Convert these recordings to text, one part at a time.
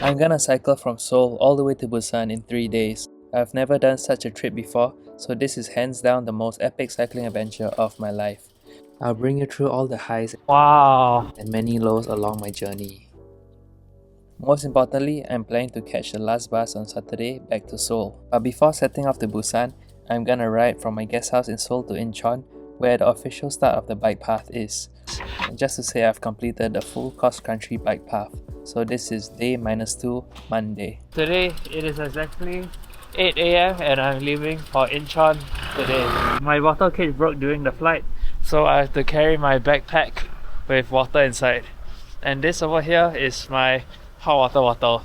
I'm gonna cycle from Seoul all the way to Busan in 3 days. I've never done such a trip before, so this is hands down the most epic cycling adventure of my life. I'll bring you through all the highs and many lows along my journey. Most importantly, I'm planning to catch the last bus on Saturday back to Seoul. But before setting off to Busan, I'm gonna ride from my guest house in Seoul to Incheon, where the official start of the bike path is. And just to say, I've completed the full cross-country bike path. So this is day -2, Monday. Today it is exactly 8 AM and I'm leaving for Incheon today. My water cage broke during the flight, so I have to carry my backpack with water inside. And this over here is my hot water bottle.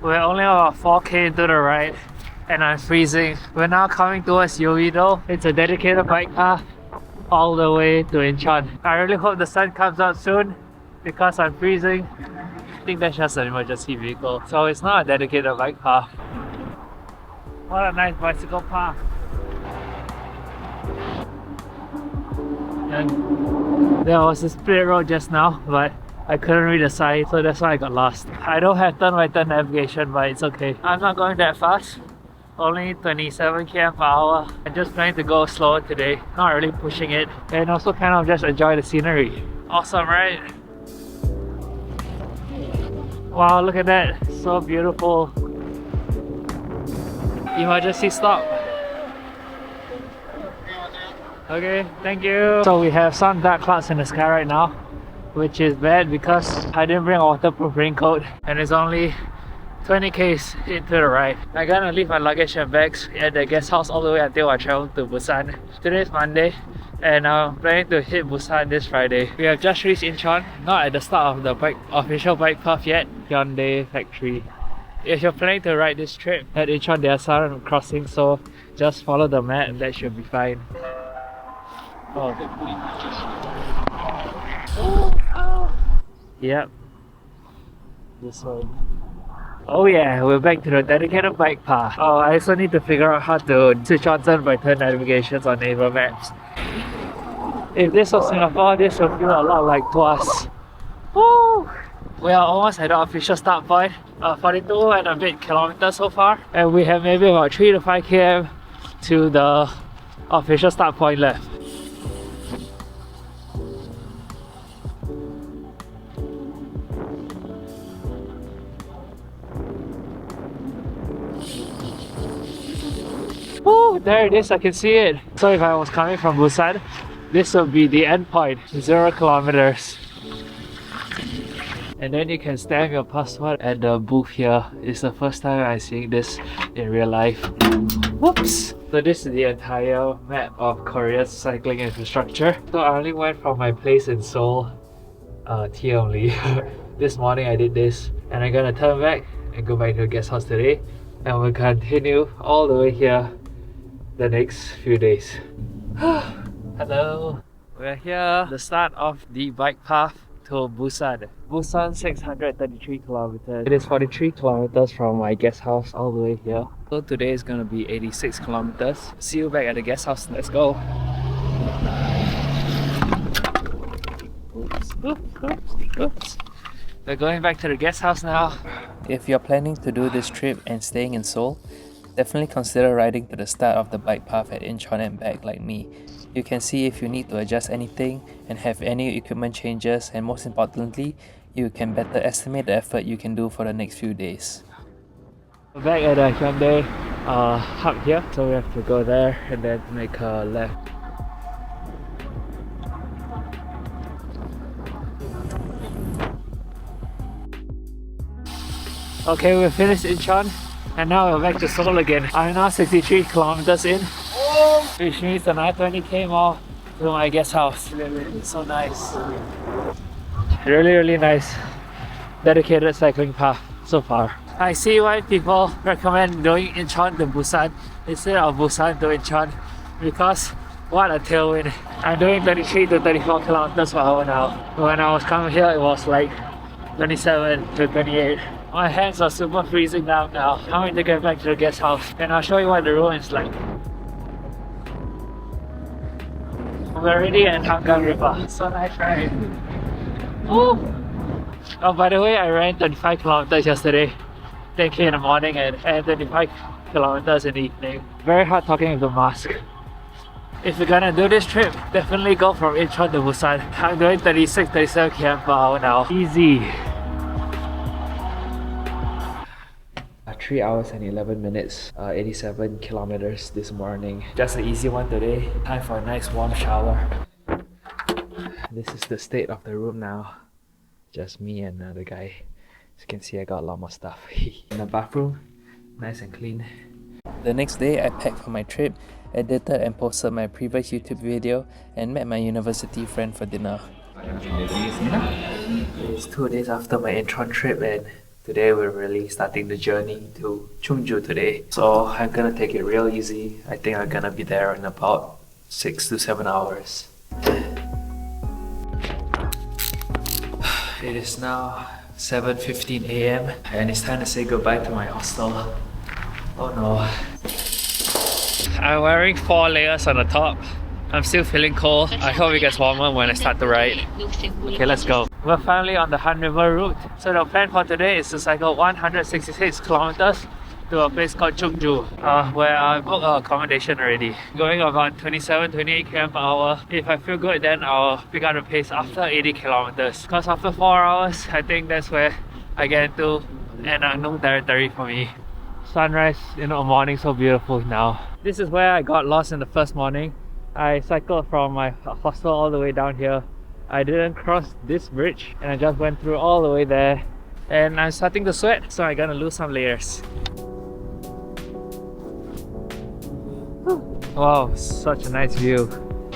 We're only about 4k into the ride and I'm freezing. We're now coming towards Yeouido. It's a dedicated bike path all the way to Incheon. I really hope the sun comes out soon because I'm freezing. I think that's just an emergency vehicle, so it's not a dedicated bike path. What a nice bicycle path. And there was a split road just now, but I couldn't read the sign, so that's why I got lost. I don't have turn-by-turn navigation, but it's okay. I'm not going that fast. Only 27 km per hour. I'm just planning to go slower today, not really pushing it, and also kind of just enjoy the scenery. Awesome, right? Wow, look at that, so beautiful. Emergency stop. Okay, thank you. So we have some dark clouds in the sky right now, which is bad because I didn't bring a waterproof raincoat and it's only 20 k's into the ride. I'm gonna leave my luggage and bags at the guest house all the way until I travel to Busan. Today is Monday and I'm planning to hit Busan this Friday. We have just reached Incheon, not at the start of the official bike path yet, Hyundai factory. If you're planning to ride this trip at Incheon, there are some crossings, so just follow the map and that should be fine. Yep, this one. Oh yeah, we're back to the dedicated bike path. Oh, I also need to figure out how to switch on turn-by-turn navigations on Naver Maps. If this was Singapore, this would feel a lot like Tuas. Woo! We are almost at the official start point, 42 and a bit kilometers so far, and we have maybe about 3 to 5 km to the official start point left. Oh, there it is, I can see it. So if I was coming from Busan, this would be the end point, 0 kilometers. And then you can stamp your passport at the booth here. It's the first time I'm seeing this in real life. Whoops! So this is the entire map of Korea's cycling infrastructure. So I only went from my place in Seoul, T only. This morning I did this, and I'm gonna turn back and go back to the guest house today, and we'll continue all the way here the next few days. Hello! We're here, the start of the bike path to Busan. Busan 633 kilometers. It is 43 kilometers from my guest house all the way here. So today is gonna be 86 kilometers. See you back at the guest house. Let's go! Oops. We're going back to the guest house now. If you're planning to do this trip and staying in Seoul, definitely consider riding to the start of the bike path at Incheon and back like me. You can see if you need to adjust anything and have any equipment changes, and most importantly, you can better estimate the effort you can do for the next few days. We're back at the Hyundai hub here, so we have to go there and then make a left. Okay, we finished Incheon and now we're back to Seoul again. I'm now 63 kilometers in, which means another 20k more to my guest house. It's so nice. Really nice dedicated cycling path so far. I see why people recommend doing Incheon to Busan instead of Busan to Incheon, because what a tailwind. I'm doing 33 to 34 kilometers per hour now. When I was coming here, it was like 27 to 28. My hands are super freezing down now. I'm going to get back to the guest house and I'll show you what the room is like. We're already at Hangang River. So nice, right? Oh! Oh, by the way, I ran 25 kilometers yesterday. 10k in the morning and 25 kilometers in the evening. Very hard talking with the mask. If you're gonna do this trip, definitely go from Incheon to Busan. I'm doing 36, 37 km per hour now. Easy. 3 hours and 11 minutes, 87 kilometers this morning. Just an easy one today. Time for a nice warm shower. This is the state of the room now. Just me and the guy. As you can see, I got a lot more stuff. In the bathroom, nice and clean. The next day, I packed for my trip, edited and posted my previous YouTube video, and met my university friend for dinner. It's 2 days after my Incheon trip, and today we're really starting the journey to Chungju today. So I'm gonna take it real easy. I think I'm gonna be there in about 6 to 7 hours. It is now 7:15 AM and it's time to say goodbye to my hostel. Oh no. I'm wearing 4 layers on the top. I'm still feeling cold. I hope it gets warmer when I start to ride. Okay, let's go. We're finally on the Han River route. So the plan for today is to cycle 166 kilometers to a place called Chungju, where I booked accommodation already. Going about 27, 28 km per hour. If I feel good, then I'll pick up the pace after 80 kilometers. Because after 4 hours, I think that's where I get into an unknown territory for me. Sunrise in the morning, so beautiful now. This is where I got lost in the first morning. I cycled from my hostel all the way down here. I didn't cross this bridge and I just went through all the way there. And I'm starting to sweat, so I'm gonna lose some layers. Wow, such a nice view.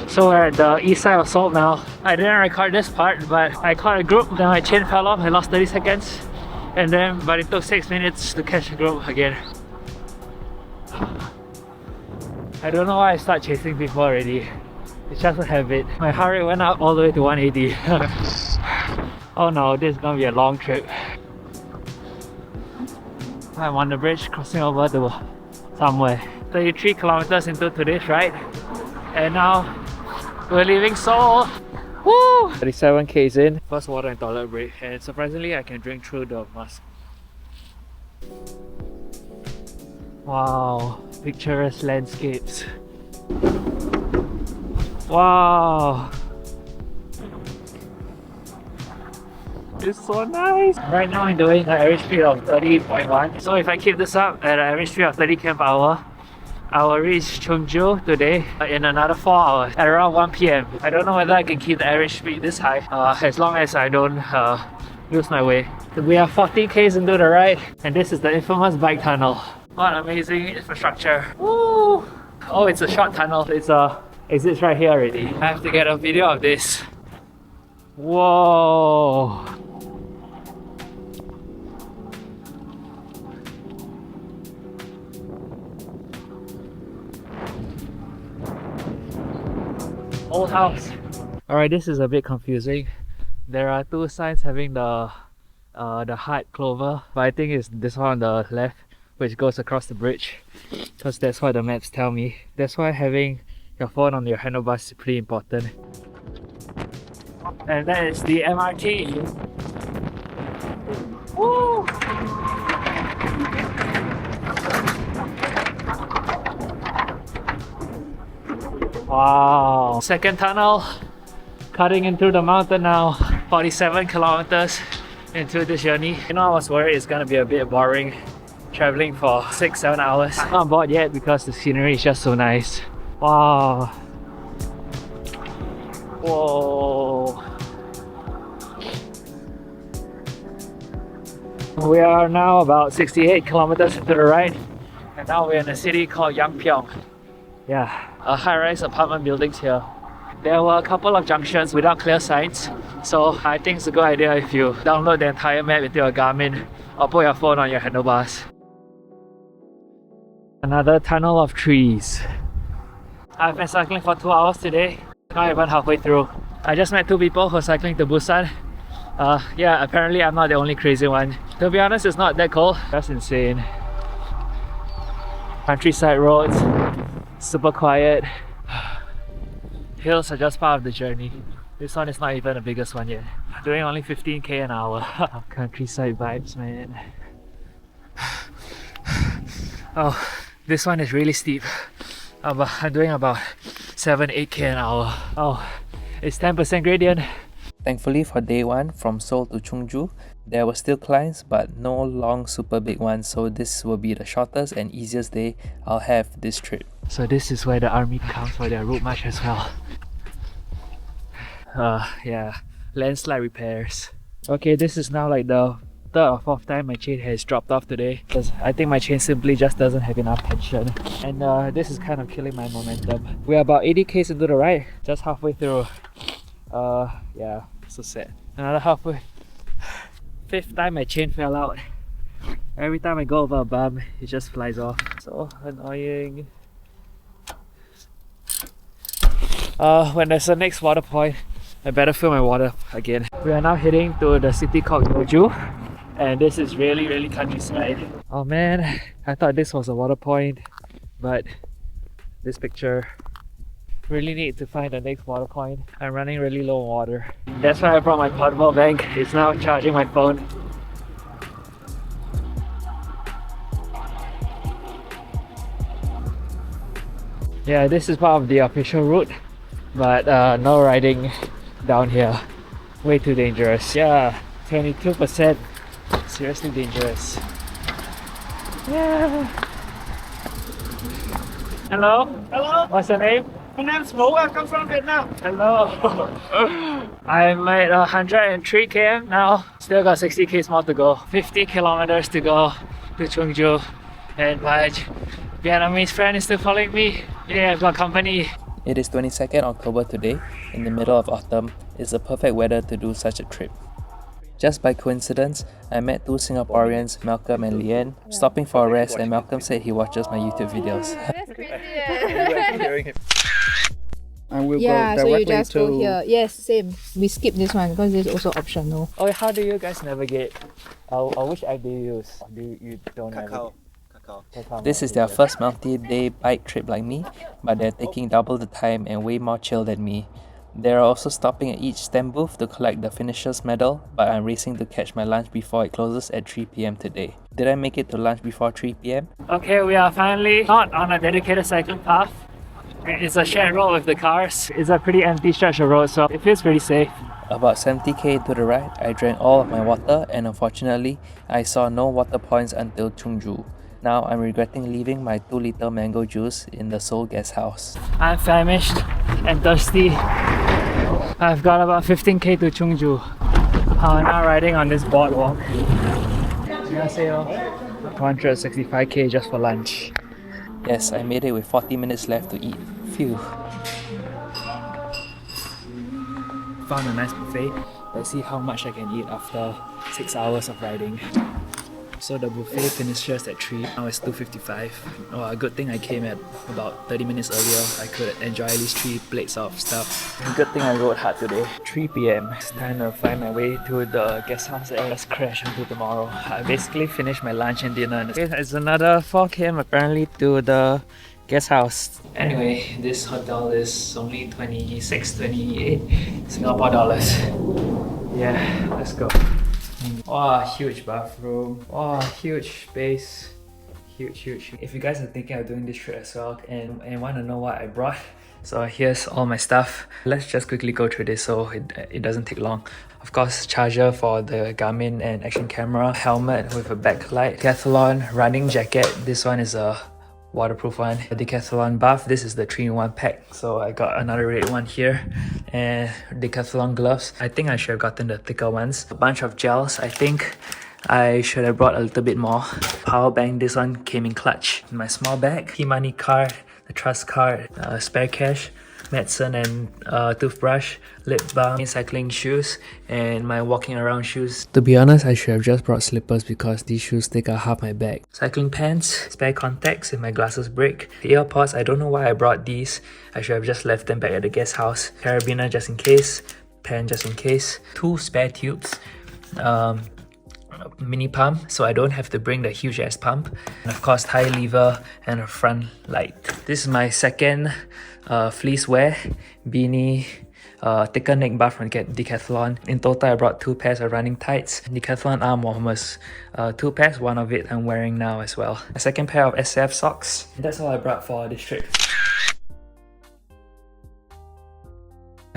So we're at the east side of Seoul now. I didn't record this part, but I caught a group, then my chain fell off, I lost 30 seconds. But it took 6 minutes to catch the group again. I don't know why I start chasing people already. It's just a habit. My heart rate went up all the way to 180. Oh no, this is gonna be a long trip. I'm on the bridge crossing over to somewhere. 33 kilometers into today's ride. And now we're leaving Seoul. Woo! 37 k's in. First water and toilet break. And surprisingly, I can drink through the mask. Wow, picturesque landscapes. Wow, it's so nice. Right now I'm doing an average speed of 30.1. So if I keep this up at an average speed of 30 km per hour, I will reach Chungju today in another 4 hours at around 1 PM. I don't know whether I can keep the average speed this high as long as I don't lose my way. We are 40 k's into the ride and this is the infamous bike tunnel. What amazing infrastructure. Woo! Oh, it's a short tunnel. It's exits right here already. I have to get a video of this. Whoa! Old house. Alright, this is a bit confusing. There are 2 signs having the heart clover, but I think it's this one on the left, which goes across the bridge, because that's what the maps tell me. That's why having your phone on your handlebars is pretty important. And that is the MRT. Woo! Wow! Second tunnel, cutting into the mountain now. 47 kilometers into this journey. You know, I was worried it's gonna be a bit boring traveling for 6-7 hours. I'm not bored yet because the scenery is just so nice. Wow. Whoa. We are now about 68 kilometers into the ride, and now we're in a city called Yangpyeong. Yeah, high-rise apartment buildings here. There were a couple of junctions without clear signs, so I think it's a good idea if you download the entire map into your Garmin or put your phone on your handlebars. Another tunnel of trees. I've been cycling for 2 hours today, not even halfway through. I just met 2 people who are cycling to Busan. Yeah, apparently I'm not the only crazy one. To be honest, it's not that cold. That's insane. Countryside roads, super quiet. Hills are just part of the journey. This one is not even the biggest one yet. Doing only 15k an hour. Countryside vibes, man. Oh, this one is really steep. I'm doing about 7-8k an hour. Oh, it's 10% gradient. Thankfully for day 1 from Seoul to Chungju, there were still climbs but no long super big ones, so this will be the shortest and easiest day I'll have this trip. So this is where the army comes for their route march as well. Yeah, landslide repairs. Okay, this is now like the third or fourth time my chain has dropped off today because I think my chain simply just doesn't have enough tension, and this is kind of killing my momentum. We're about 80k's into the ride, just halfway through. Yeah, so sad. Another halfway. Fifth time my chain fell out. Every time I go over a bump, it just flies off. So annoying. When there's a next water point, I better fill my water again. We are now heading to the city called Yeoju, and this is really countryside. Oh man, I thought this was a water point, but this picture. Really need to find the next water point. I'm running really low on water. That's why I brought my portable bank. It's now charging my phone. Yeah, this is part of the official route, but no riding down here. Way too dangerous. Yeah, 22%. Seriously dangerous. Yeah. Hello? Hello? What's your name? My name's Mo, I come from Vietnam. Hello. I'm at 103 km now. Still got 60 km more to go. 50 kilometers to go to Chungju. And my Vietnamese friend is still following me. Yeah, I've got company. It is 22nd October today, in the middle of autumn. It's the perfect weather to do such a trip. Just by coincidence, I met two Singaporeans, Malcolm and Leanne, stopping for a rest, and Malcolm said he watches my YouTube videos. That's crazy. And we'll Yeah, go so you directly just to go here. Yes, same. We skip this one because it's also optional. Oh, how do you guys navigate? Which app do you use? You don't Kakao. navigate? This is their first multi-day bike trip like me, but they're taking double the time and way more chill than me. They're also stopping at each stamp booth to collect the finisher's medal, but I'm racing to catch my lunch before it closes at 3 PM today. Did I make it to lunch before 3 PM? Okay, we are finally not on a dedicated cycling path. It's a shared road with the cars. It's a pretty empty stretch of road, so it feels pretty safe. About 70k into the ride, I drank all of my water, and unfortunately, I saw no water points until Chungju. Now I'm regretting leaving my 2-liter mango juice in the Seoul guest house. I'm famished and thirsty. I've got about 15k to Chungju. I'm now riding on this boardwalk. 안녕하세요. 265k just for lunch. Yes, I made it with 40 minutes left to eat. Phew. Found a nice buffet. Let's see how much I can eat after 6 hours of riding. So the buffet finishes at 3, now it's 2:55. Oh, a good thing I came at about 30 minutes earlier. I could enjoy at least 3 plates of stuff. Good thing I rode hard today. 3 PM. It's time to find my way to the guest house and let's crash until tomorrow. I basically finished my lunch and dinner. Okay, it's another 4 km apparently to the guest house. Anyway, this hotel is only 26-28 Singapore dollars. Yeah, let's go. Wow, huge bathroom. Wow, huge space. Huge. If you guys are thinking of doing this trip as well and want to know what I brought, so here's all my stuff. Let's just quickly go through this so it doesn't take long. Of course, charger for the Garmin and action camera, helmet with a backlight, Decathlon running jacket. This one is a waterproof one. A Decathlon buff. This is the 3-in-1 pack, so I got another red one here, and Decathlon gloves. I think I should have gotten the thicker ones. A bunch of gels. I think I should have brought a little bit more. Power bank. This one came in clutch. My small bag, P-money card, the trust card, spare cash, medicine and toothbrush, lip balm, cycling shoes, and my walking around shoes. To be honest, I should have just brought slippers because these shoes take up half my bag. Cycling pants, spare contacts if my glasses break. The earpods, I don't know why I brought these. I should have just left them back at the guest house. Carabiner just in case, pen just in case. 2 spare tubes. Mini pump, so I don't have to bring the huge ass pump, and of course tie lever and a front light. This is my second fleece wear beanie, thicker neck bar from Decathlon. In total, I brought 2 pairs of running tights, Decathlon arm warmers, 2 pairs, one of it I'm wearing now as well. A second pair of SF socks. That's all I brought for this trip.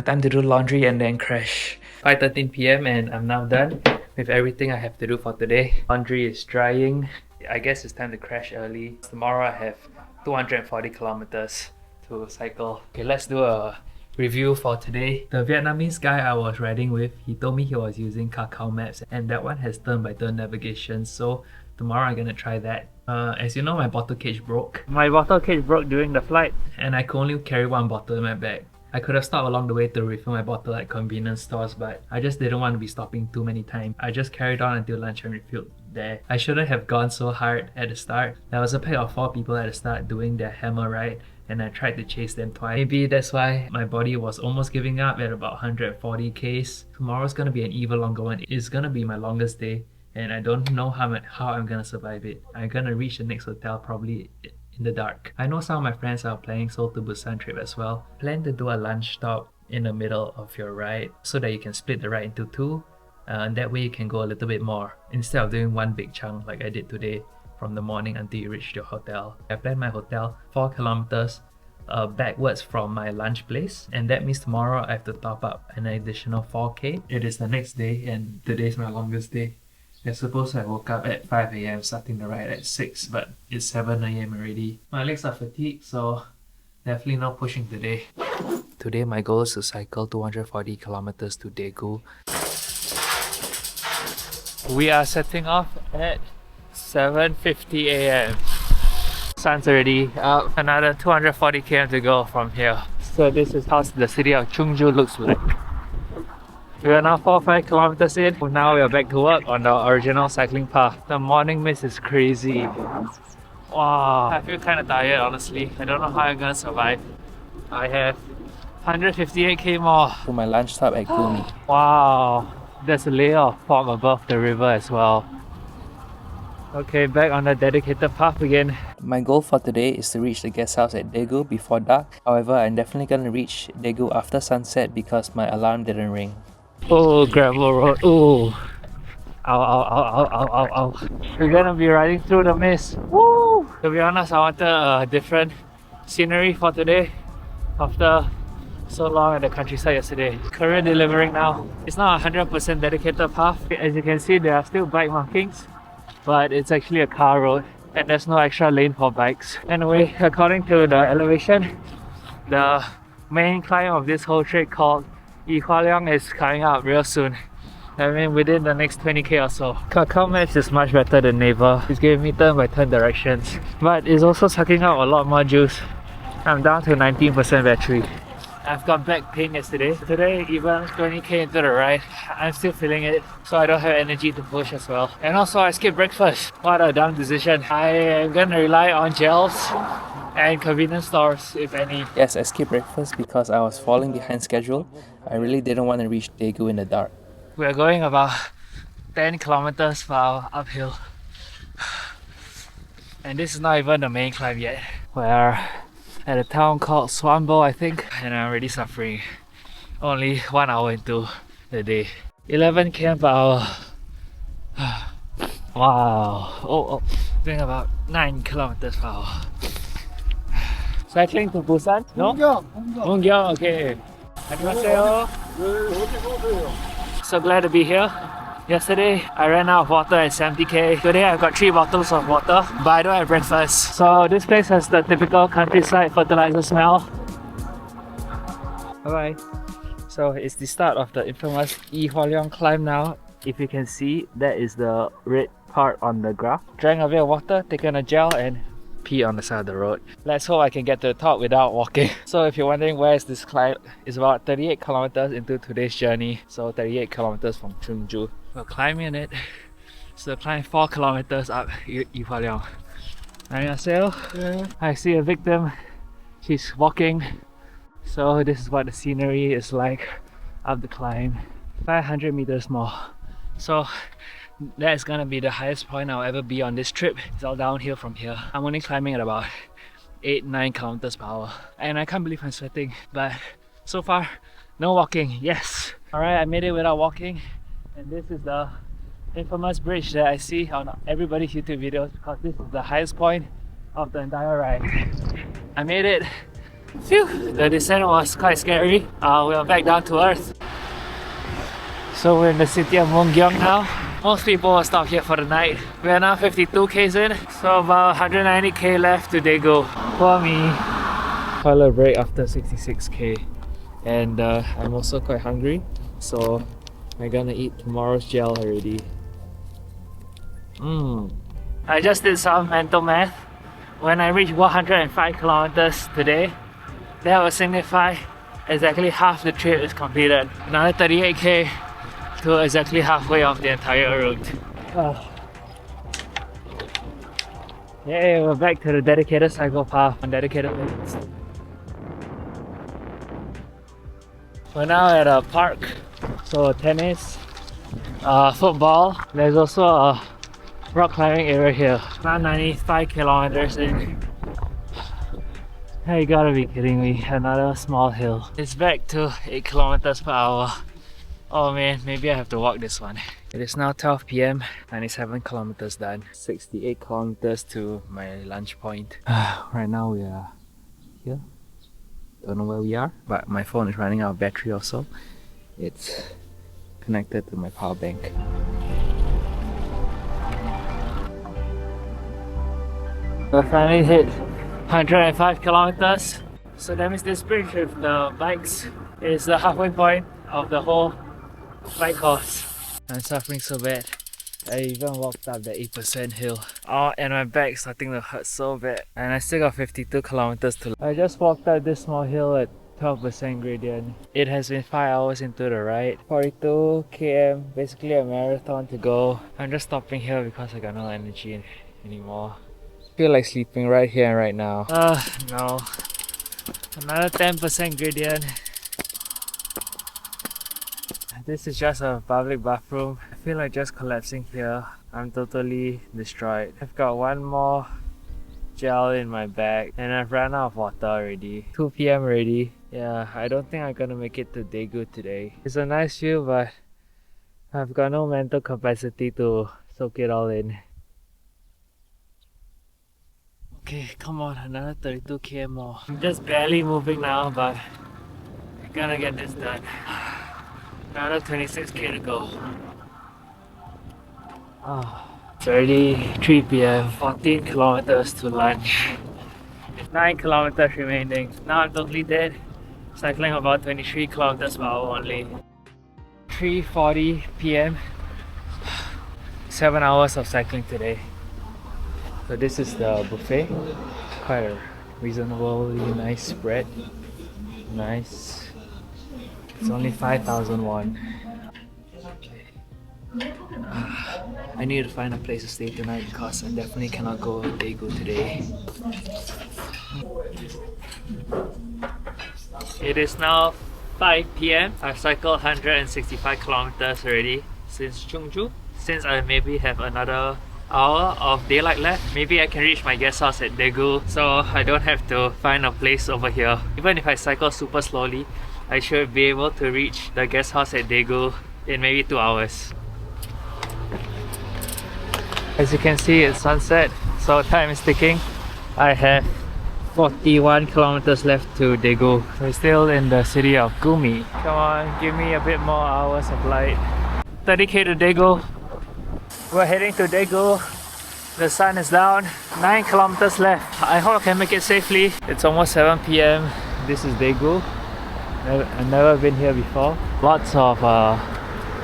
Time to do laundry and then crash. 5:13 p.m. and I'm now done with everything I have to do for today. Laundry is drying. I guess it's time to crash early. Tomorrow I have 240 kilometers to cycle. Okay, let's do a review for today. The Vietnamese guy I was riding with, he told me he was using Kakao Maps and that one has turn-by-turn navigation, so tomorrow I'm gonna try that. As you know, my bottle cage broke. My bottle cage broke during the flight. And I could only carry 1 bottle in my bag. I could have stopped along the way to refill my bottle at convenience stores, but I just didn't want to be stopping too many times. I just carried on until lunch and refilled there. I shouldn't have gone so hard at the start. There was a pack of 4 people at the start doing their hammer ride, and I tried to chase them twice. Maybe that's why my body was almost giving up at about 140 k's. Tomorrow's gonna be an even longer one. It's gonna be my longest day, and I don't know how I'm gonna survive it. I'm gonna reach the next hotel probably in the dark. I know some of my friends are planning Seoul to Busan trip as well. Plan to do a lunch stop in the middle of your ride so that you can split the ride into 2, and that way you can go a little bit more instead of doing one big chunk like I did today from the morning until you reach your hotel. I planned my hotel 4 kilometers backwards from my lunch place, and that means tomorrow I have to top up an additional 4k. It is the next day and today's my longest day. I suppose I woke up at 5 a.m. starting the ride at 6, but it's 7 a.m. already. My legs are fatigued, so definitely not pushing today. Today my goal is to cycle 240 kilometers to Daegu. We are setting off at 7:50 a.m. Sun's already up. Another 240 km to go from here. So this is how the city of Chungju looks like. We are now 4 or 5 kilometers in. Now we are back to work on the original cycling path. The morning mist is crazy. Wow, I feel kind of tired honestly. I don't know how I'm gonna survive. I have 158k more. To my lunch stop at Gumi. Wow, there's a layer of fog above the river as well. Okay, back on the dedicated path again. My goal for today is to reach the guest house at Daegu before dark. However, I'm definitely gonna reach Daegu after sunset because my alarm didn't ring. Oh, gravel road. Oh. Ow, ow, ow, ow, ow, ow, ow. We're gonna be riding through the mist. Woo! To be honest, I wanted a different scenery for today after so long at the countryside yesterday. Career delivering now. It's not a 100% dedicated path. As you can see, there are still bike markings, but it's actually a car road and there's no extra lane for bikes. Anyway, according to the elevation, the main climb of this whole trek called Yihualiang is coming up real soon. I mean within the next 20k or so. Kakao Maps is much better than Naver. It's giving me turn-by-turn directions, but it's also sucking out a lot more juice. I'm down to 19% battery. I've got back pain yesterday. Today, even 20k into the ride, I'm still feeling it, so I don't have energy to push as well. And also I skipped breakfast. What a dumb decision. I am gonna rely on gels and convenience stores, if any. Yes, I skipped breakfast because I was falling behind schedule. I really didn't want to reach Daegu in the dark. We're going about 10 kilometers per hour uphill. And this is not even the main climb yet. We're at a town called Swanbo, I think, and I'm already suffering. Only 1 hour into the day. 11 km per hour. Wow. Oh, doing about 9 kilometers per hour. Cycling to Busan? No? Mungyong, okay. 안녕하세요. So glad to be here. Yesterday, I ran out of water at 70k. Today, I've got 3 bottles of water, but I don't have breakfast. So this place has the typical countryside fertilizer smell. Bye-bye. So it's the start of the infamous Yihualiang climb now. If you can see, that is the red part on the graph. Drank a bit of water, taken a gel, and pee on the side of the road. Let's hope I can get to the top without walking. So if you're wondering where is this climb, it's about 38 kilometers into today's journey. So 38 kilometers from Chungju. We're climbing it. So climb 4 kilometers up Yihualiang. 안녕하세요. Yeah. I see a victim. She's walking. So this is what the scenery is like up the climb. 500 meters more. So that's gonna be the highest point I'll ever be on this trip. It's all downhill from here. I'm only climbing at about 8-9 kilometers per hour. And I can't believe I'm sweating. But so far, No walking, yes. Alright, I made it without walking. And this is the infamous bridge that I see on everybody's YouTube videos because this is the highest point of the entire ride. I made it. Phew! The descent was quite scary. We are back down to earth. So we're in the city of Mungyeong now. Most people will stop here for the night. We are now 52 k's in, so about 190 k left to Daegu. For me. Toilet break after 66 k. And I'm also quite hungry, so I'm gonna eat tomorrow's gel already. I just did some mental math. When I reach 105 kilometers today, that will signify exactly half the trip is completed. Another 38k to exactly halfway of the entire route. Yay, we're back to the dedicated cycle path on dedicated lanes. We're now at a park, so tennis, football. There's also a rock climbing area here. About 95 kilometers in. Hey, you gotta be kidding me, another small hill. It's back to 8 kilometers per hour. Oh man, maybe I have to walk this one. It is now 12 p.m, 97 kilometers done. 68 kilometers to my lunch point. Right now we are here. Don't know where we are, but my phone is running out of battery also. It's connected to my power bank. We finally hit 105 kilometers. So that means this bridge with the bikes is the halfway point of the whole bike course. I'm suffering so bad. I even walked up the 8% hill. Oh, and my back is starting to hurt so bad. And I still got 52 kilometers to. I just walked up this small hill at 12% gradient. It has been 5 hours into the ride. 42 km, basically a marathon to go. I'm just stopping here because I got no energy anymore. I feel like sleeping right here and right now. No. Another 10% gradient. This is just a public bathroom. I feel like just collapsing here. I'm totally destroyed. I've got one more gel in my bag and I've run out of water already. 2 p.m. already. Yeah, I don't think I'm gonna make it to Daegu today. It's a nice view, but I've got no mental capacity to soak it all in. Okay, come on, another 32 km more. I'm just barely moving now, but I'm gonna get this done. Another 26k to go. It's already 3 p.m, 14 kilometers to lunch. 9 kilometers remaining. Now I'm totally dead. Cycling about 23 kilometers per hour only. 3:40 p.m. 7 hours of cycling today. So this is the buffet. Quite a reasonably nice spread. Nice. It's only 5,000 won. I need to find a place to stay tonight because I definitely cannot go to Daegu today. It is now 5 p.m. I've cycled 165 kilometers already since Chungju. Since I maybe have another hour of daylight left, maybe I can reach my guest house at Daegu, so I don't have to find a place over here. Even if I cycle super slowly, I should be able to reach the guest house at Daegu in maybe 2 hours. As you can see, it's sunset, so time is ticking. I have 41 kilometers left to Daegu. We're still in the city of Gumi. Come on, give me a bit more hours of light. 30k to Daegu. We're heading to Daegu. The sun is down. 9 kilometers left. I hope I can make it safely. It's almost 7 p.m. This is Daegu. I've never been here before. Lots of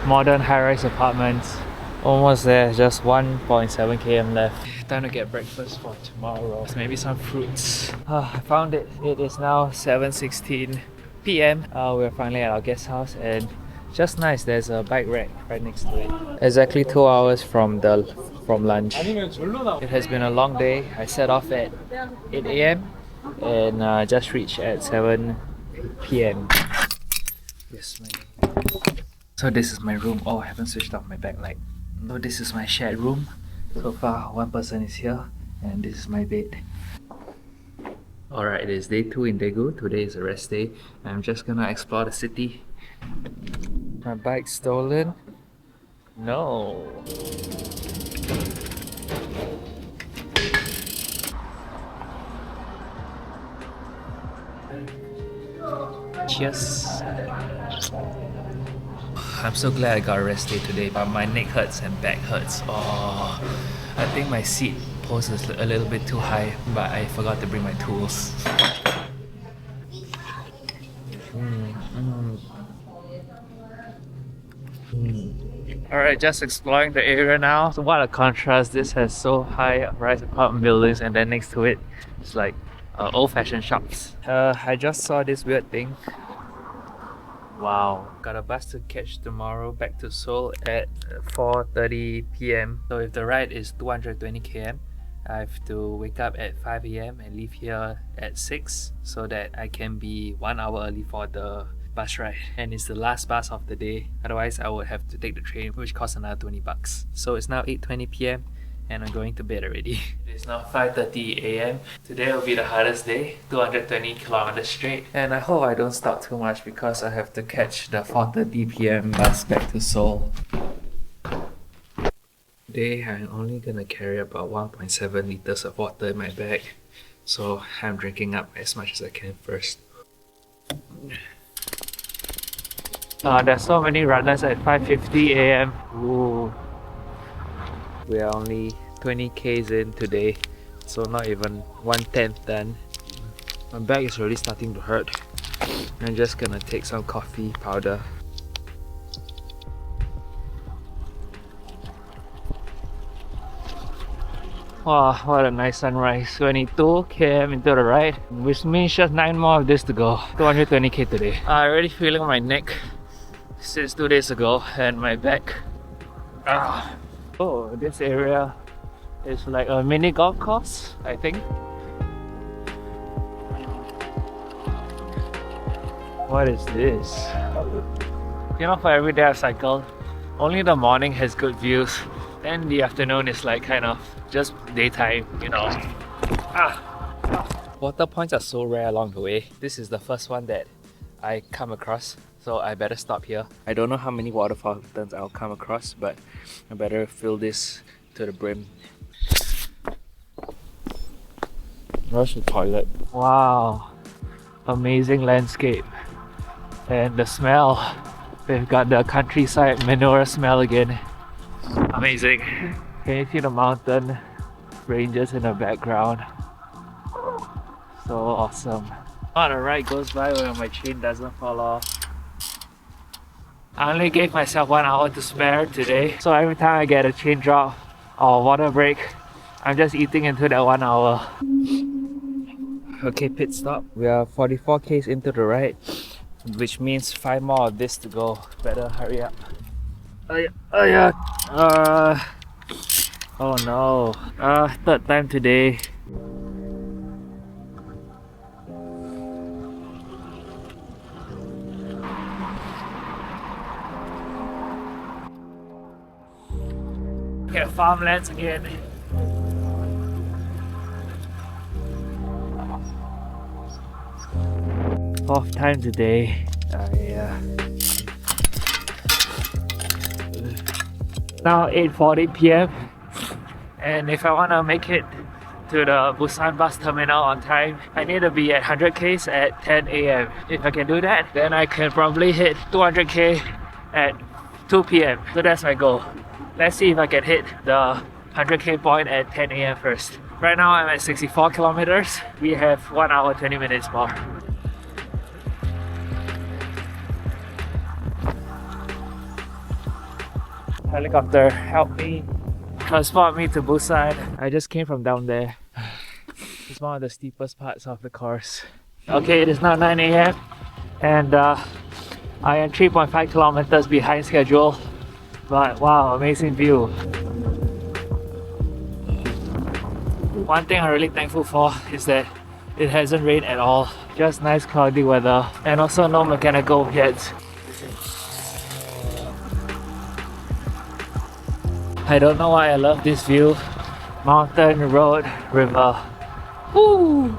modern high-rise apartments. Almost there, just 1.7 km left. Time to get breakfast for tomorrow. Maybe some fruits. I found it. It is now 7:16 p.m. We're finally at our guest house and just nice, there's a bike rack right next to it. Exactly 2 hours from lunch. It has been a long day. I set off at 8 a.m. and just reached at 7 p.m. Yes, so this is my room. Oh, I haven't switched off my backlight. So this is my shared room. So far, one person is here, and this is my bed. Alright, it is day 2 in Daegu. Today is a rest day. I'm just gonna explore the city My bike stolen? No. Cheers. I'm so glad I got a rest day today, but my neck hurts and back hurts. Oh, I think my seat post is a little bit too high, but I forgot to bring my tools. Alright, just exploring the area now. So what a contrast. This has so high rise apartment buildings, and then next to it, it's like old-fashioned shops. I just saw this weird thing. Wow. Got a bus to catch tomorrow back to Seoul at 4:30 p.m. So if the ride is 220 km, I have to wake up at 5 a.m. and leave here at 6 so that I can be 1 hour early for the bus ride. And it's the last bus of the day. Otherwise, I would have to take the train, which costs another 20 bucks. So it's now 8:20 p.m. and I'm going to bed already. It's now 5:30 a.m. Today will be the hardest day, 220 kilometers straight. And I hope I don't stop too much because I have to catch the 4:30 p.m. bus back to Seoul. Today I'm only gonna carry about 1.7 liters of water in my bag. So I'm drinking up as much as I can first. There's so many runners at 5:50 a.m. Ooh. We are only 20 k's in today, so not even 1/10 done. My back is already starting to hurt. I'm just gonna take some coffee powder. Wow, what a nice sunrise. 22 km into the ride, which means just 9 more of this to go. 220k today. I'm already feeling my neck since 2 days ago and my back. Oh, this area is like a mini golf course, I think. What is this? You know, for every day I cycle, only the morning has good views. Then the afternoon is like kind of just daytime, you know. Water points are so rare along the way. This is the first one that I come across, so I better stop here. I don't know how many water fountains I'll come across, but I better fill this to the brim. Rush the toilet. Wow, amazing landscape. And the smell. We've got the countryside manure smell again. Amazing. Can you see the mountain ranges in the background? So awesome. Oh, the ride goes by when my chain doesn't fall off. I only gave myself 1 hour to spare today, so every time I get a chain drop or water break, I'm just eating into that 1 hour. Okay, pit stop. We are 44 k's into the ride, which means 5 more of this to go. Better hurry up. Oh no. Third time today. Get farmlands again. Fourth time today. Now 8:40 p.m. and if I want to make it to the Busan bus terminal on time, I need to be at 100k's at 10 a.m. If I can do that, then I can probably hit 200k at 2 p.m. So that's my goal. Let's see if I can hit the 100k point at 10 a.m. first. Right now I'm at 64 kilometers. We have 1 hour 20 minutes more. Helicopter, help me transport me to Busan. I just came from down there. It's one of the steepest parts of the course. Okay, it is now 9 a.m. and I am 3.5 kilometers behind schedule. But wow, amazing view. One thing I'm really thankful for is that it hasn't rained at all. Just nice cloudy weather and also no mechanical hits. I don't know why I love this view. Mountain, road, river. Woo!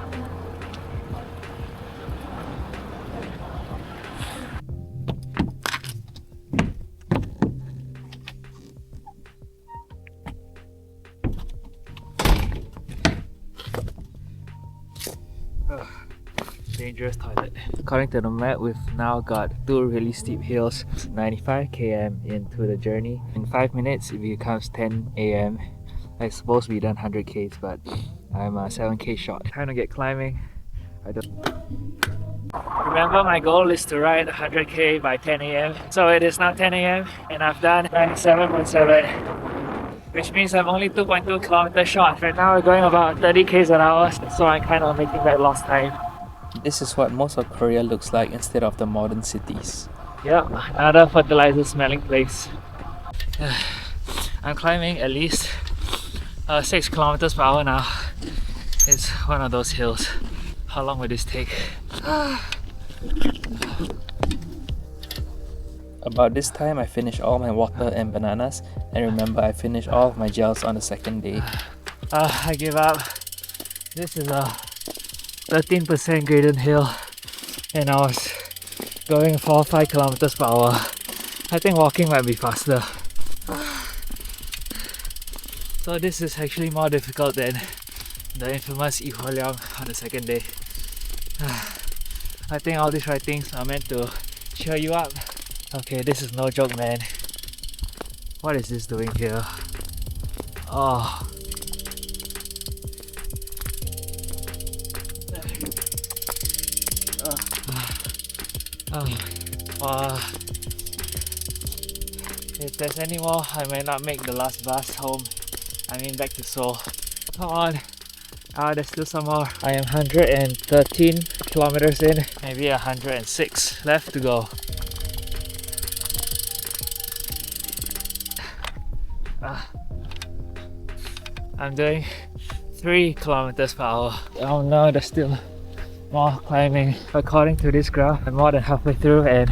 dangerous toilet. According to the map, we've now got 2 really steep hills, 95 km into the journey. In 5 minutes, it becomes 10 am. I suppose we done 100 k's, but I'm 7k short. Time to get climbing. Remember, my goal is to ride 100k by 10 am. So it is now 10 am and I've done 97.7, which means I'm only 2.2 kilometers short. Right now we're going about 30 k's an hour, so I'm kind of making that lost time. This is what most of Korea looks like instead of the modern cities. Yep, another fertilizer smelling place. I'm climbing at least 6 kilometers per hour now. It's one of those hills. How long will this take? About this time, I finished all my water and bananas, and remember, I finished all of my gels on the second day. I give up. This is a 13% gradient hill and I was going 4-5 kilometers per hour. I think walking might be faster. So this is actually more difficult than the infamous Iholiang on the second day. I think all these writings are meant to cheer you up. Okay, this is no joke, man. What is this doing here? Oh. If there's any more, I may not make the last bus home. I mean back to Seoul. Come on. There's still some more. I am 113 kilometers in, maybe 106 left to go. I'm doing 3 kilometers per hour. Oh no, there's still more climbing. According to this graph, I'm more than halfway through and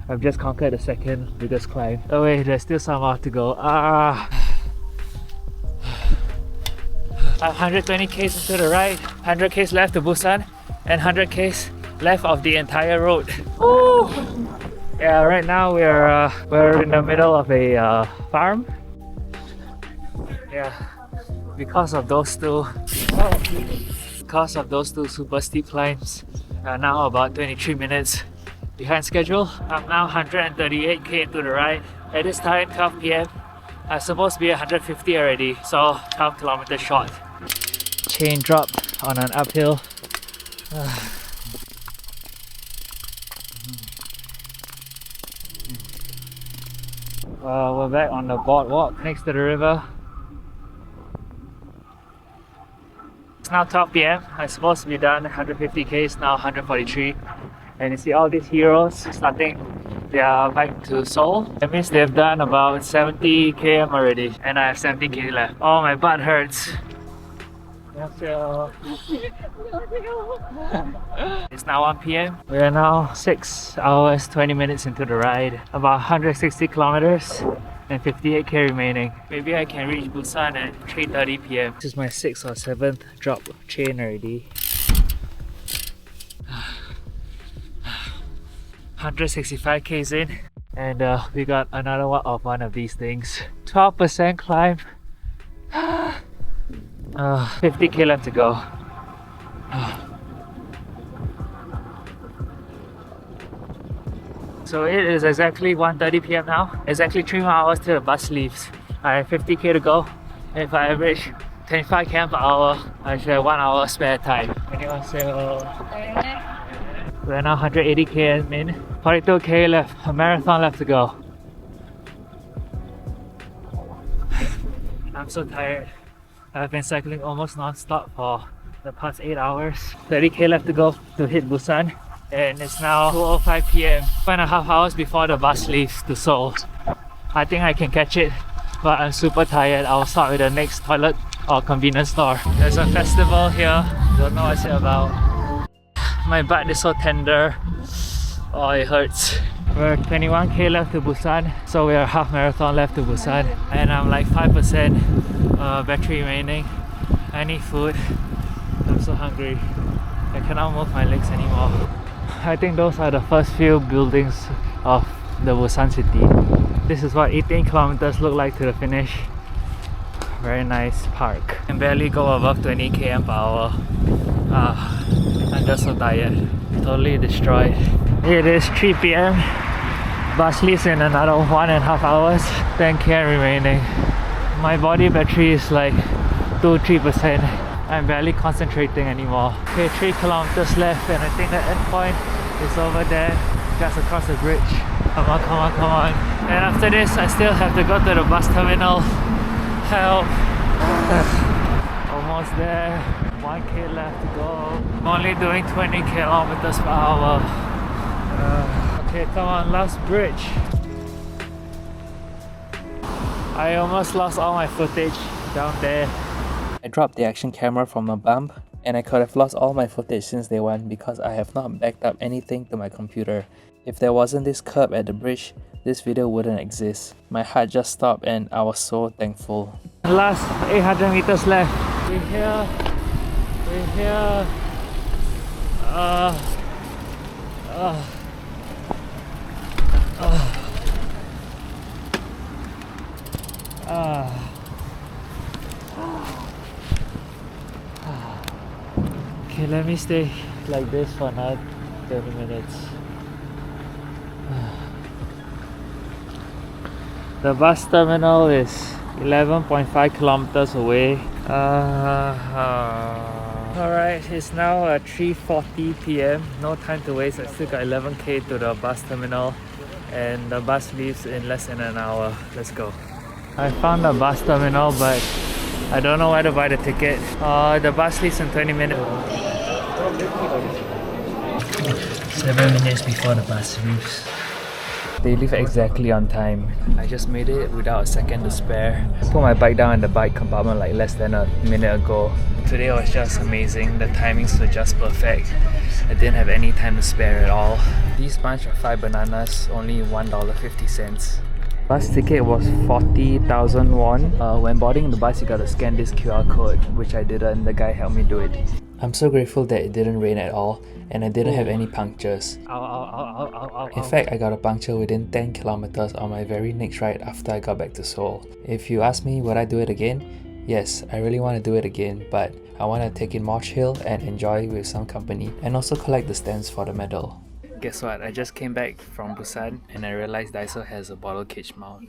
I've just conquered the second biggest climb. Oh wait, there's still some more to go. 120 k's to the right, 100 k's left to Busan, and 100 k's left of the entire road. Woo! Yeah, right now we're in the middle of a farm. Yeah, because of those two super steep climbs, are now about 23 minutes behind schedule. I'm now 138k to the right. At this time, 12 p.m. I'm supposed to be 150 already, so 12 kilometers short. Chain drop on an uphill. We're back on the boardwalk next to the river. It's now 12 p.m. I'm supposed to be done 150k, it's now 143. And you see all these heroes starting their bike to Seoul. That means they've done about 70 km already, and I have 70 km left. Oh, my butt hurts. It's now 1 p.m. We are now 6 hours 20 minutes into the ride, about 160 kilometers and 58k remaining. Maybe I can reach Busan at 3:30 p.m. This is my 6th or 7th drop chain already. 165 k's in, and we got another one of these things. 12% climb. 50k left to go. So it is exactly 1:30 p.m. now. Exactly 3 more hours till the bus leaves. I have 50k to go. If I average 25 km per hour, I should have 1 hour spare time. Anyone say hello? We're now 180k in, 42k left, a marathon left to go. I'm so tired. I've been cycling almost non-stop for the past 8 hours. 30k left to go to hit Busan. And it's now 2:05 p.m. 1.5 hours before the bus leaves to Seoul. I think I can catch it, but I'm super tired. I'll start with the next toilet or convenience store. There's a festival here, don't know what's it about. My butt is so tender. Oh, it hurts. We're 21k left to Busan, so we are half marathon left to Busan, and I'm like 5% battery remaining. I need food. I'm so hungry. I cannot move my legs anymore. I think those are the first few buildings of the Busan city. This is what 18 kilometers look like to the finish. Very nice park. I can barely go above 20 km per hour. I'm just so tired. Totally destroyed. It is 3 p.m. Bus leaves in another 1.5 hours. 10 km remaining. My body battery is like 2-3%. I'm barely concentrating anymore. Okay, 3 kilometers left, and I think the end point is over there, just across the bridge. Come on, come on, come on. And after this, I still have to go to the bus terminal. Help. Almost there. 1k left to go. I'm only doing 20 kilometers per hour. Okay, come on, last bridge. I almost lost all my footage down there. I dropped the action camera from a bump, and I could have lost all my footage since day one because I have not backed up anything to my computer. If there wasn't this curb at the bridge, this video wouldn't exist. My heart just stopped and I was so thankful. Last 800 meters left. We're here. We're here. Okay, let me stay like this for another 30 minutes. The bus terminal is 11.5 kilometers away. Alright, it's now at 3:40 p.m. No time to waste. I still got 11k to the bus terminal, and the bus leaves in less than an hour. Let's go. I found the bus terminal, but I don't know where to buy the ticket. The bus leaves in 20 minutes. 7 minutes before the bus leaves. They leave exactly on time. I just made it without a second to spare. I put my bike down in the bike compartment like less than a minute ago. Today was just amazing. The timings were just perfect. I didn't have any time to spare at all. These bunch of 5 bananas, only $1.50. Bus ticket was 40,000 won. When boarding the bus, you gotta scan this QR code, which I didn't. The guy helped me do it. I'm so grateful that it didn't rain at all, and I didn't have any punctures. In fact, I got a puncture within 10 kilometers on my very next ride after I got back to Seoul. If you ask me, would I do it again? Yes, I really want to do it again, but I want to take in more chill and enjoy with some company, and also collect the stamps for the medal. Guess what? I just came back from Busan and I realized Daiso has a bottle cage mount.